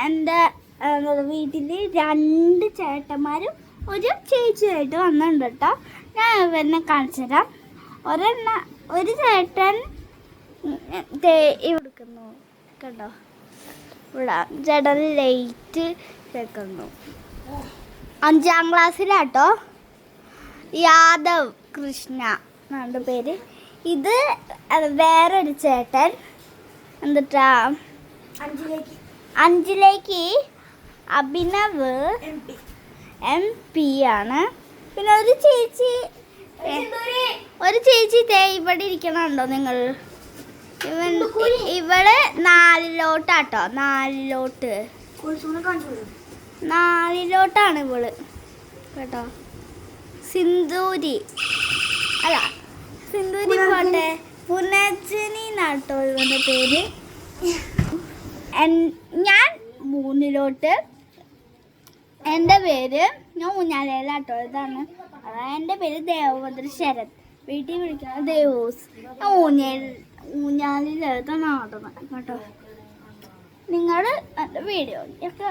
എൻ്റെ വീട്ടിൽ 2 ചേട്ടന്മാരും ഒരു ചേച്ചിയായിട്ട് വന്നിട്ടുണ്ട് കേട്ടോ. ഞാൻ ഇവരെ കാണിച്ചു തരാം. ഒരു ചേട്ടൻ കൊടുക്കുന്നു കേട്ടോ. ഇവിടെ ചേട്ടൻ ലൈറ്റ് വെക്കുന്നു. 5ാം ക്ലാസ്സിലാട്ടോ. യാദവ് കൃഷ്ണ എന്നാണ് പേര്. ഇത് വേറൊരു ചേട്ടൻ എന്നിട്ടാ 5ലേക്ക് അഭിനവ് MP ആണ്. പിന്നെ ഒരു ചേച്ചി ഇവിടെ ഇരിക്കണുണ്ടോ നിങ്ങൾ? ഇവള് 4ലോട്ടാട്ടോ. 4ലോട്ടാണ് ഇവള് കേട്ടോ. സിന്ദൂരി പോട്ടെ. പുനർജനി എന്നാട്ടോ ഇവന്റെ പേര്. ഞാൻ 3ലോട്ട്. എൻ്റെ പേര് ഞാൻ ഊഞ്ഞാലയിലാട്ടോ. ഇതാണ് എൻ്റെ പേര് ദേവഭദ്ര ശരത്. വീട്ടിൽ വിളിക്കുന്നത് ദേവൂസ്. ഞാൻ ഊഞ്ഞാലിലെഴുതാൻ നടണം കേട്ടോ. നിങ്ങൾ എൻ്റെ വീഡിയോ ഒക്കെ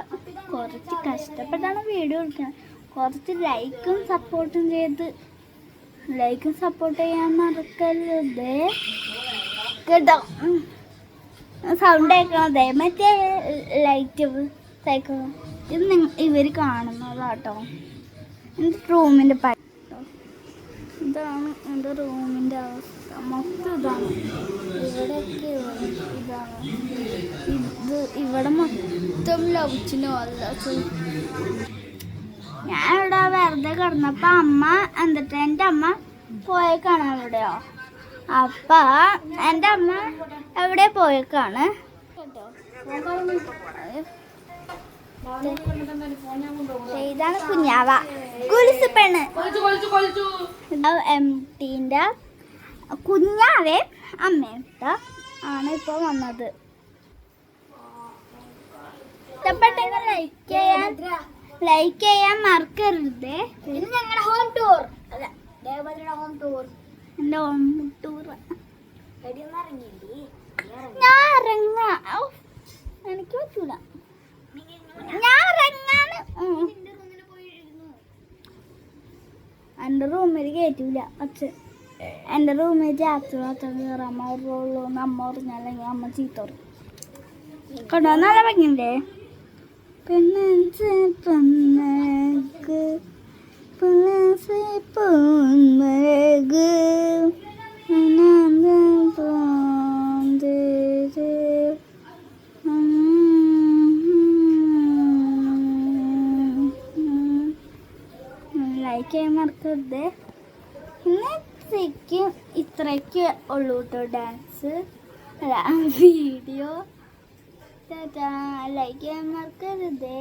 കുറച്ച് കഷ്ടപ്പെട്ടാണ് വീഡിയോ എടുക്കുന്നത്. കുറച്ച് ലൈക്കും സപ്പോർട്ട് ചെയ്യാൻ മറക്കരുത് കേട്ടോ. സൗണ്ട് കേൾക്കണതേ മറ്റേ ലൈറ്റ് സൈക്കിൾ. ഇത് ഇവർ കാണുന്നതാട്ടോ. എൻ്റെ റൂമിൻ്റെ പറ്റോ. ഇതാണ് എൻ്റെ റൂമിൻ്റെ അവസ്ഥ. മൊത്തം ഇതാണ്. ഇവിടെയൊക്കെ ഇതാണ്. ഇവിടെ മൊത്തം ലവിച്ചിനോ അല്ല. ഞാനിവിടെ വെറുതെ കിടന്നപ്പോൾ എൻ്റെ അമ്മ പോയേക്കാണ് എവിടെയോ. അപ്പം എൻ്റെ അമ്മ എവിടെ പോയേക്കാണ് കേട്ടോ. ഇതാണ് കുഞ്ഞാവ കുലിസ് പെണ്ണ്. MTൻ്റെ കുഞ്ഞാവേ അമ്മേട്ട ആണ് ഇപ്പോൾ വന്നത്. ഇഷ്ടപ്പെട്ടെങ്കിൽ ലൈക്ക് ചെയ്യാൻ മറക്കരുത്. ഇത് ഞങ്ങളുടെ ഹോം ടൂർ. അല്ല ദേവഭദ്രയുടെ ഹോം ടൂർ. എൻ്റെ ഹോം ടൂർ. ഞാൻ ഇറങ്ങാ. എനിക്ക് പറ്റൂല. ഞാൻ ഇറങ്ങാണ്. എൻ്റെ റൂമിൽ കയറ്റൂല. എൻ്റെ റൂമിൽ രാത്രി കയറാൻ അമ്മ പറഞ്ഞല്ലെങ്കിൽ അമ്മ ചീത്ത പറയും കേട്ടോ. നല്ല ഭംഗിയുണ്ടേ. പിന്നെ ലൈക്ക് ചെയ്യാൻ മറക്കരുത്. ഇത്രയ്ക്ക് ഉള്ളൂ കേട്ടോ ഡാൻസ് അല്ല വീഡിയോ. ലൈക്ക് ചെയ്യാൻ മറക്കരുത്.